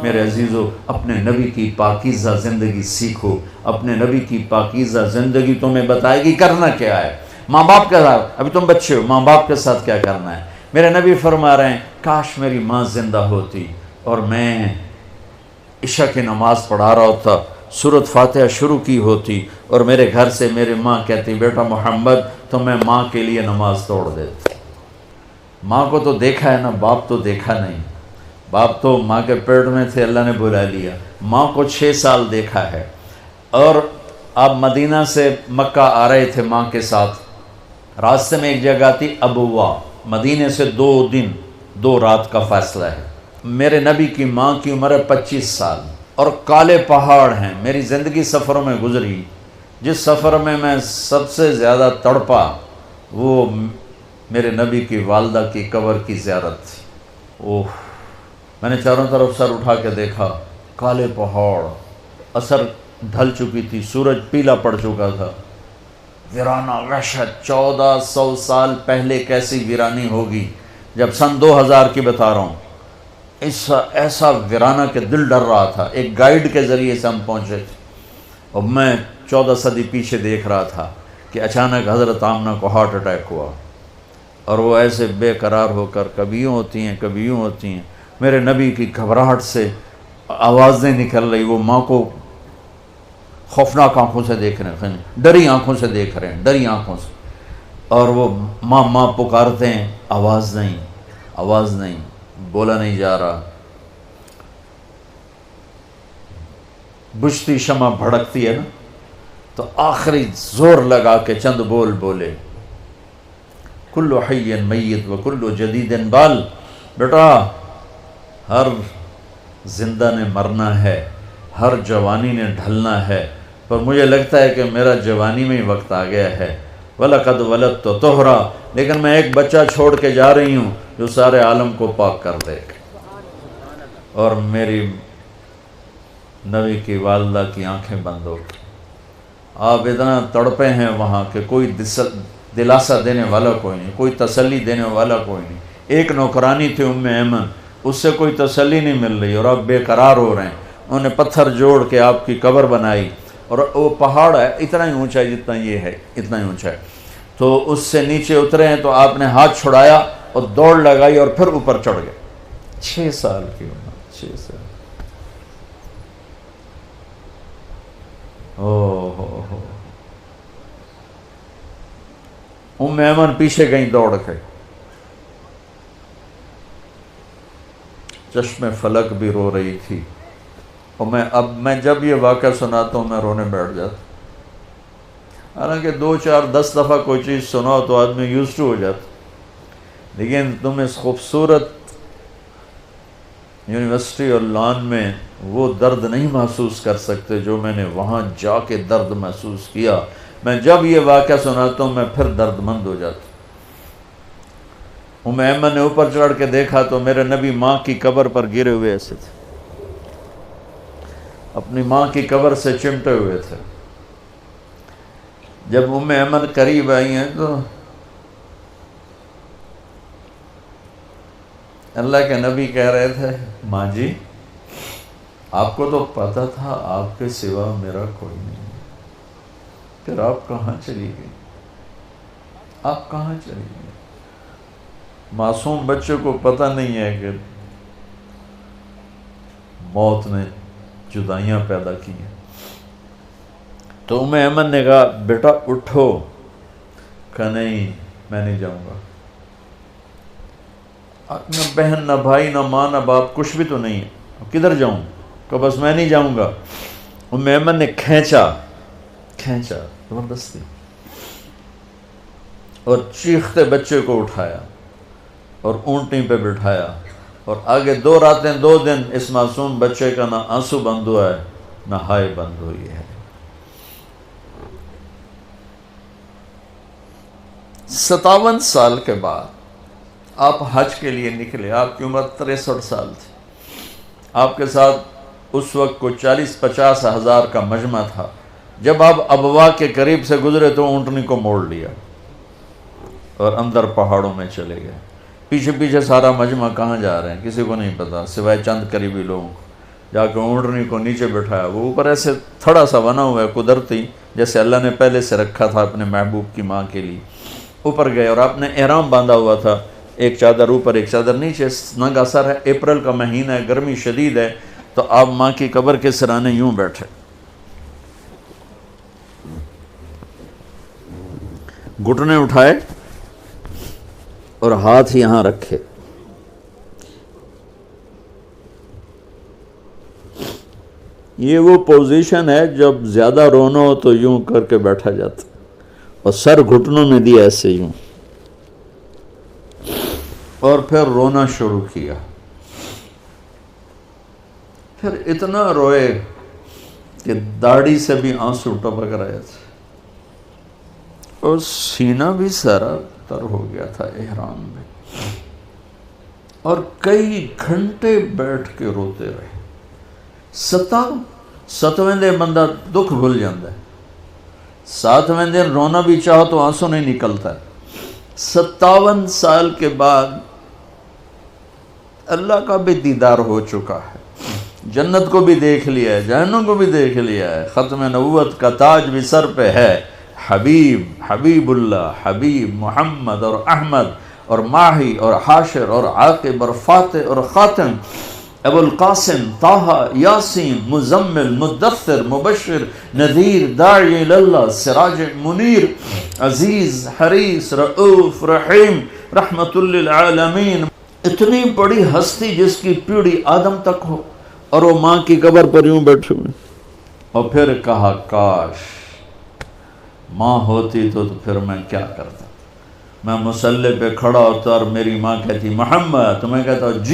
میرے عزیزو اپنے نبی کی پاکیزہ زندگی سیکھو. اپنے نبی کی پاکیزہ زندگی تمہیں بتائے گی کرنا کیا ہے. ماں باپ کے ساتھ، ابھی تم بچے ہو، ماں باپ کے ساتھ کیا کرنا ہے. میرے نبی فرما رہے ہیں کاش میری ماں زندہ ہوتی اور میں عشاء کی نماز پڑھا رہا ہوتا، سورۃ فاتحہ شروع کی ہوتی اور میرے گھر سے میری ماں کہتی بیٹا محمد، تو میں ماں کے لیے نماز توڑ دیتا. ماں کو تو دیکھا ہے نا، باپ تو دیکھا نہیں. باپ تو ماں کے پیٹ میں تھے، اللہ نے بلا لیا. ماں کو 6 سال دیکھا ہے. اور آپ مدینہ سے مکہ آ رہے تھے ماں کے ساتھ. راستے میں ایک جگہ تھی ابوا، مدینے سے 2 دن 2 رات کا فاصلہ ہے. میرے نبی کی ماں کی عمر ہے 25 سال اور کالے پہاڑ ہیں. میری زندگی سفروں میں گزری، جس سفر میں سب سے زیادہ تڑپا وہ میرے نبی کی والدہ کی قبر کی زیارت تھی. اوہ، میں نے چاروں طرف سر اٹھا کے دیکھا، کالے پہاڑ، عصر ڈھل چکی تھی، سورج پیلا پڑ چکا تھا. ویرانہ وحشت. 1400 سال پہلے کیسی ویرانی ہوگی، جب سن 2000 کی بتا رہا ہوں. ایسا ویرانہ کہ دل ڈر رہا تھا. ایک گائیڈ کے ذریعے سے ہم پہنچے تھے اور میں 14 صدی پیچھے دیکھ رہا تھا کہ اچانک حضرت آمنہ کو ہارٹ اٹیک ہوا اور وہ ایسے بے قرار ہو کر کبھی یوں ہوتی ہیں کبھی یوں ہوتی ہیں. میرے نبی کی گھبراہٹ سے آوازیں نکل رہی. وہ ماں کو خوفناک آنکھوں سے دیکھ رہے ہیں، ڈری آنکھوں سے دیکھ رہے ہیں، ڈری آنکھوں سے. اور وہ ماں ماں پکارتے ہیں، آواز نہیں، آواز نہیں، بولا نہیں جا رہا. بجھتی شمع بھڑکتی ہے نا، تو آخری زور لگا کے چند بول بولے، کل حی میت و کل جدید بال. بیٹا ہر زندہ نے مرنا ہے، ہر جوانی نے ڈھلنا ہے، پر مجھے لگتا ہے کہ میرا جوانی میں ہی وقت آ گیا ہے. وَلَقَدْ وَلَدْتُ طُہْرًا، لیکن میں ایک بچہ چھوڑ کے جا رہی ہوں جو سارے عالم کو پاک کر دے. اور میری نبی کی والدہ کی آنکھیں بند ہو گئی. آپ اتنا تڑپے ہیں وہاں کہ کوئی دلاسا دینے والا کوئی نہیں، کوئی تسلی دینے والا کوئی نہیں. ایک نوکرانی تھی ام ایمن، اس سے کوئی تسلی نہیں مل رہی اور آپ بے قرار ہو رہے ہیں. انہوں نے پتھر جوڑ کے آپ کی قبر بنائی اور وہ پہاڑ ہے اتنا ہی اونچا ہے جتنا یہ ہے، اتنا ہی اونچا ہے. تو اس سے نیچے اترے ہیں تو آپ نے ہاتھ چھڑایا اور دوڑ لگائی اور پھر اوپر چڑھ گئے. 6 سال کی عمر، 6 سال. ہو ام ایمن پیچھے گئیں دوڑ کے. چشم فلک بھی رو رہی تھی. اور میں جب یہ واقعہ سناتا ہوں میں رونے بیٹھ جاتا. حالانکہ 2 4 10 دفعہ کوئی چیز سناؤ تو آدمی یوز ٹو ہو جاتا، لیکن تم اس خوبصورت یونیورسٹی اور لان میں وہ درد نہیں محسوس کر سکتے جو میں نے وہاں جا کے درد محسوس کیا. میں جب یہ واقعہ سناتا ہوں میں پھر درد مند ہو جاتا. ام ایمن نے اوپر چڑھ کے دیکھا تو میرے نبی ماں کی قبر پر گرے ہوئے ایسے تھے، اپنی ماں کی قبر سے چمٹے ہوئے تھے. جب ام ایمن قریب آئی ہیں تو اللہ کے نبی کہہ رہے تھے ماں جی آپ کو تو پتہ تھا آپ کے سوا میرا کوئی نہیں، پھر آپ کہاں چلی گئی؟ آپ کہاں چلی گئی؟ معصوم بچے کو پتہ نہیں ہے کہ موت نے جدائیاں پیدا کی ہیں. تو ام ایمن نے کہا بیٹا اٹھو. کہا نہیں میں نہیں جاؤں گا. نہ بہن نہ بھائی نہ ماں نہ باپ کچھ بھی تو نہیں ہے، کدھر جاؤں؟ کہ بس میں نہیں جاؤں گا. ام ایمن نے کھینچا زبردستی اور چیختے بچے کو اٹھایا اور اونٹنی پہ بٹھایا اور آگے 2 راتیں 2 دن اس معصوم بچے کا نہ آنسو بند ہوا ہے نہ ہائے بند ہوئی ہے. 57 سال کے بعد آپ حج کے لیے نکلے. آپ کی عمر 63 سال تھی. آپ کے ساتھ اس وقت کو 40-50 ہزار کا مجمع تھا. جب آپ ابوا کے قریب سے گزرے تو اونٹنی کو موڑ لیا اور اندر پہاڑوں میں چلے گئے. پیچھے پیچھے سارا مجمع کہاں جا رہے ہیں کسی کو نہیں پتا سوائے چند قریبی لوگوں کو. جا کے اونٹنی کو نیچے بٹھایا، وہ اوپر ایسے تھوڑا سا بنا ہوا ہے قدرتی، جیسے اللہ نے پہلے سے رکھا تھا اپنے محبوب کی ماں کے لیے. اوپر گئے اور آپ نے احرام باندھا ہوا تھا، ایک چادر اوپر ایک چادر نیچے، ننگا سر ہے، اپریل کا مہینہ ہے، گرمی شدید ہے، تو آپ ماں کی قبر کے سرانے یوں بیٹھے، گھٹنے اٹھائے اور ہاتھ یہاں رکھے. یہ وہ پوزیشن ہے جب زیادہ رونا ہو تو یوں کر کے بیٹھا جاتا، اور سر گھٹنوں میں دیا ایسے یوں، اور پھر رونا شروع کیا. پھر اتنا روئے کہ داڑھی سے بھی آنسو ٹپک رہے تھے، اور سینہ بھی سارا تر ہو گیا تھا احرام میں، اور کئی گھنٹے بیٹھ کے روتے رہے. 7ویں دن بندہ دکھ بھول جاتا ہے، 7ویں دن رونا بھی چاہو تو آنسو نہیں نکلتا ہے. 57 سال کے بعد اللہ کا بھی دیدار ہو چکا ہے، جنت کو بھی دیکھ لیا ہے، جہنم کو بھی دیکھ لیا ہے، ختم نبوت کا تاج بھی سر پہ ہے. حبیب اللہ، حبیب محمد اور احمد اور ماہی اور حاشر اور عاقب اور فاتح اور خاتم، ابو القاسم، طہ، یاسین، مزمل، مدثر، مبشر، نذیر، داعی اللہ، سراج منیر، عزیز، حریص، رؤوف، رحیم، رحمت للعالمین. اتنی بڑی ہستی جس کی پیڑھی آدم تک ہو، اور وہ ماں کی قبر پر یوں بیٹھے ہوئے. اور پھر کہا کاش ماں ہوتی تو پھر میں کیا کرتا، میں مصلی پہ کھڑا ہوتا اور میری ماں کہتی محمد، تو میں کہتا جی